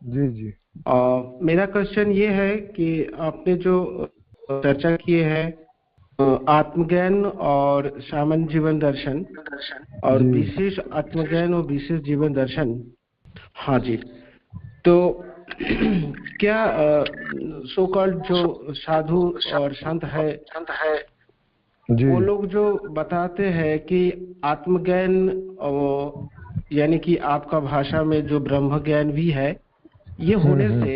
जी जी मेरा क्वेश्चन ये है कि आपने जो चर्चा की है आत्मज्ञान और सामान्य जीवन दर्शन और जी विशेष आत्मज्ञान और विशेष जीवन दर्शन। हाँ जी। तो क्या सो कॉल्ड जो साधु और संत है जी। वो लोग जो बताते हैं कि आत्मज्ञान यानी कि आपका भाषा में जो ब्रह्म ज्ञान भी है, ये होने से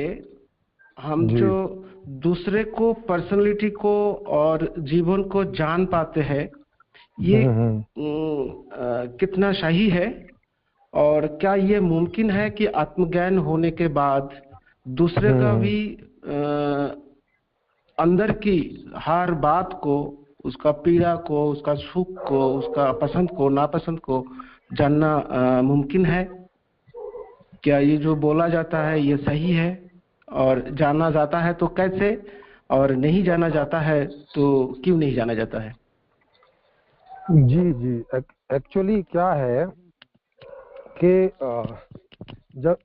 हम जी। जो दूसरे को, पर्सनालिटी को और जीवन को जान पाते हैं, ये कितना सही है? और क्या ये मुमकिन है कि आत्मज्ञान होने के बाद दूसरे का भी अंदर की हर बात को, उसका पीड़ा को, उसका सुख को, उसका पसंद को, नापसंद को जानना मुमकिन है? क्या ये जो बोला जाता है ये सही है? और जाना जाता है तो कैसे? और नहीं जाना जाता है तो क्यों नहीं जाना जाता है? जी जी। एक्चुअली क्या है कि जब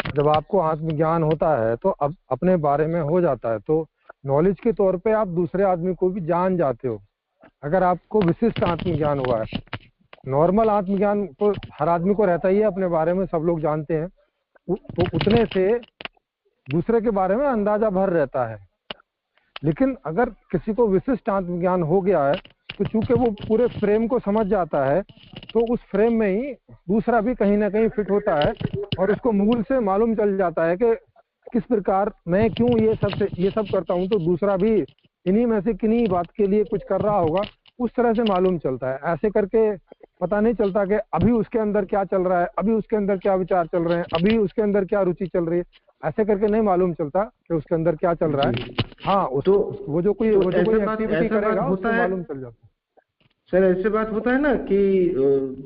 जब आपको आत्मज्ञान होता है तो अब अपने बारे में हो जाता है, तो नॉलेज के तौर पे आप दूसरे आदमी को भी जान जाते हो। अगर आपको विशिष्ट आत्मज्ञान हुआ है, नॉर्मल आत्मज्ञान तो हर आदमी को रहता ही है, अपने बारे में सब लोग जानते हैं, तो उतने से दूसरे के बारे में अंदाजा भर रहता है। लेकिन अगर किसी को विशिष्ट आत्मज्ञान हो गया है तो चूंकि वो पूरे फ्रेम को समझ जाता है, तो उस फ्रेम में ही दूसरा भी कहीं ना कहीं फिट होता है और उसको मूल से मालूम चल जाता है कि किस प्रकार मैं क्यों ये सब करता हूँ, तो दूसरा भी इन्हीं में से किन्हीं बात के लिए कुछ कर रहा होगा। उस तरह से मालूम चलता है। ऐसे करके पता नहीं चलता कि अभी उसके अंदर क्या चल रहा है, अभी उसके अंदर क्या विचार चल रहे हैं, अभी उसके अंदर क्या रुचि चल रही है। ऐसे करके नहीं मालूम चलता कि उसके अंदर क्या चल रहा है। हाँ, तो वो जो कोई एक्टिविटी ऐसा बात करेगा होता उससे है मालूम चल जाता सर, ऐसे बात होता है ना कि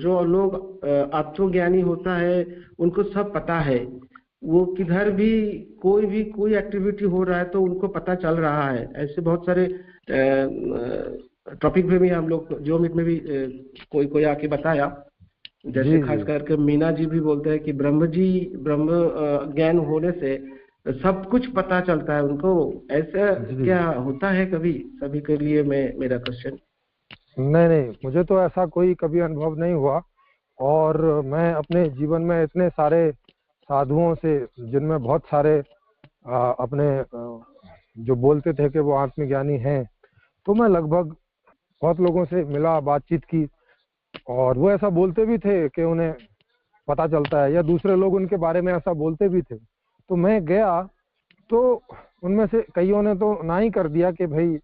जो लोग आत्मज्ञानी होता है उनको सब पता है। वो किधर भी कोई एक्टिविटी हो रहा है तो उनको पता चल रहा है। ऐसे बहुत सारे टॉपिक में भी हम लोग जियोमित में भी कोई कोई आके बताया। है। जैसे जी खास जी करके मीना जी भी बोलते हैं कि ब्रह्म ज्ञान होने से सब कुछ पता चलता है उनको। ऐसा जी। क्या होता है कभी सभी के लिए? मेरा क्वेश्चन। नहीं नहीं, मुझे तो ऐसा कोई कभी अनुभव नहीं हुआ। और मैं अपने जीवन में इतने सारे साधुओं से, जिनमें बहुत सारे अपने जो बोलते थे कि वो आत्मज्ञानी हैं, तो मैं लगभग बहुत लोगों से मिला, बातचीत की, और वो ऐसा बोलते भी थे कि उन्हें पता चलता है, या दूसरे लोग उनके बारे में ऐसा बोलते भी थे। तो मैं गया तो उनमें से कईयों ने तो ना ही कर दिया कि भाई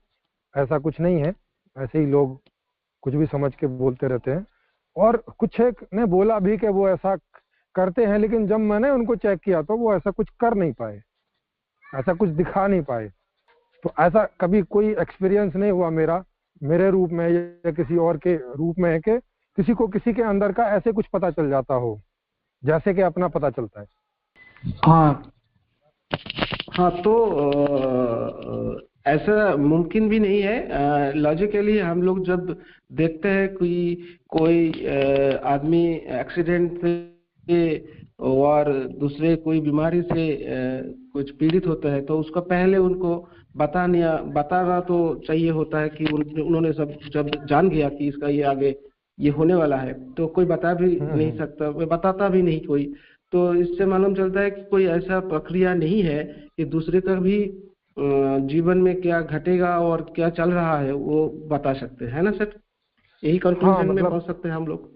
ऐसा कुछ नहीं है, ऐसे ही लोग कुछ भी समझ के बोलते रहते हैं। और कुछ एक ने बोला भी कि वो ऐसा करते हैं, लेकिन जब मैंने उनको चेक किया तो वो ऐसा कुछ कर नहीं पाए, ऐसा कुछ दिखा नहीं पाए। तो ऐसा कभी कोई एक्सपीरियंस नहीं हुआ मेरा, मेरे रूप में या किसी और के रूप में, है कि किसी को किसी के अंदर का ऐसे कुछ पता चल जाता हो जैसे कि अपना पता चलता है। हाँ हाँ। तो ऐसा मुमकिन भी नहीं है। लॉजिकली हम लोग जब देखते हैं कोई कोई आदमी एक्सीडेंट से और दूसरे कोई बीमारी से कुछ पीड़ित होता है तो उसका पहले उनको बताना तो चाहिए होता है कि उन्होंने सब जब जान गया कि इसका ये आगे ये होने वाला है तो कोई बता भी नहीं सकता, बताता भी नहीं कोई। तो इससे मालूम चलता है कि कोई ऐसा प्रक्रिया नहीं है कि दूसरे का भी जीवन में क्या घटेगा और क्या चल रहा है वो बता सकते हैं, है ना सर? यही हाँ कंक्लूजन में मतलब, पहुंच सकते हैं हम लोग।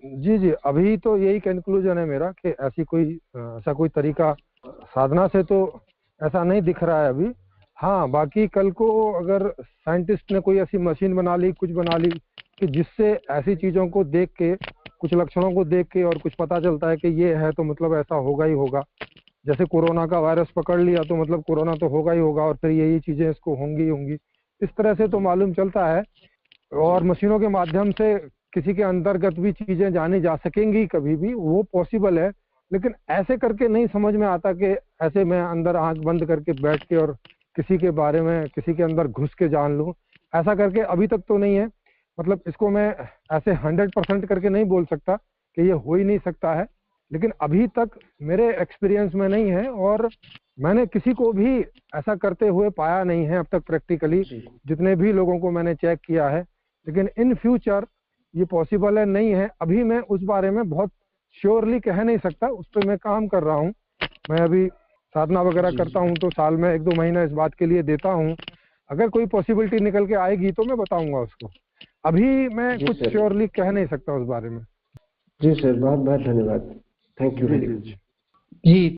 जी जी, अभी तो यही कंक्लूजन है मेरा कि ऐसा कोई तरीका साधना से तो ऐसा नहीं दिख रहा है अभी। हाँ, बाकी कल को अगर साइंटिस्ट ने कोई ऐसी मशीन बना ली, कुछ बना ली, कि जिससे ऐसी चीज़ों को देख के, कुछ लक्षणों को देख के और कुछ पता चलता है कि ये है तो मतलब ऐसा होगा ही होगा। जैसे कोरोना का वायरस पकड़ लिया तो मतलब कोरोना तो होगा ही होगा, और फिर यही चीज़ें इसको होंगी ही होंगी, इस तरह से तो मालूम चलता है। और मशीनों के माध्यम से किसी के अंतर्गत भी चीजें जानी जा सकेंगी, कभी भी वो पॉसिबल है। लेकिन ऐसे करके नहीं समझ में आता कि ऐसे मैं अंदर आंख बंद करके बैठ के और किसी के बारे में, किसी के अंदर घुस के जान लूं। ऐसा करके अभी तक तो नहीं है। मतलब इसको मैं ऐसे 100% करके नहीं बोल सकता कि ये हो ही नहीं सकता है। लेकिन अभी तक मेरे एक्सपीरियंस में नहीं है और मैंने किसी को भी ऐसा करते हुए पाया नहीं है अब तक प्रैक्टिकली, जितने भी लोगों को मैंने चेक किया है। लेकिन इन फ्यूचर ये पॉसिबल है नहीं है, अभी मैं उस बारे में बहुत श्योरली कह नहीं सकता, उस पर मैं काम कर रहा हूँ। मैं अभी साधना वगैरह करता हूँ तो साल में 1-2 महीना इस बात के लिए देता हूँ। अगर कोई पॉसिबिलिटी निकल के आएगी तो मैं बताऊंगा उसको, अभी मैं कुछ श्योरली कह नहीं सकता उस बारे में। जी सर, बहुत बहुत धन्यवाद। Thank you very much. Ji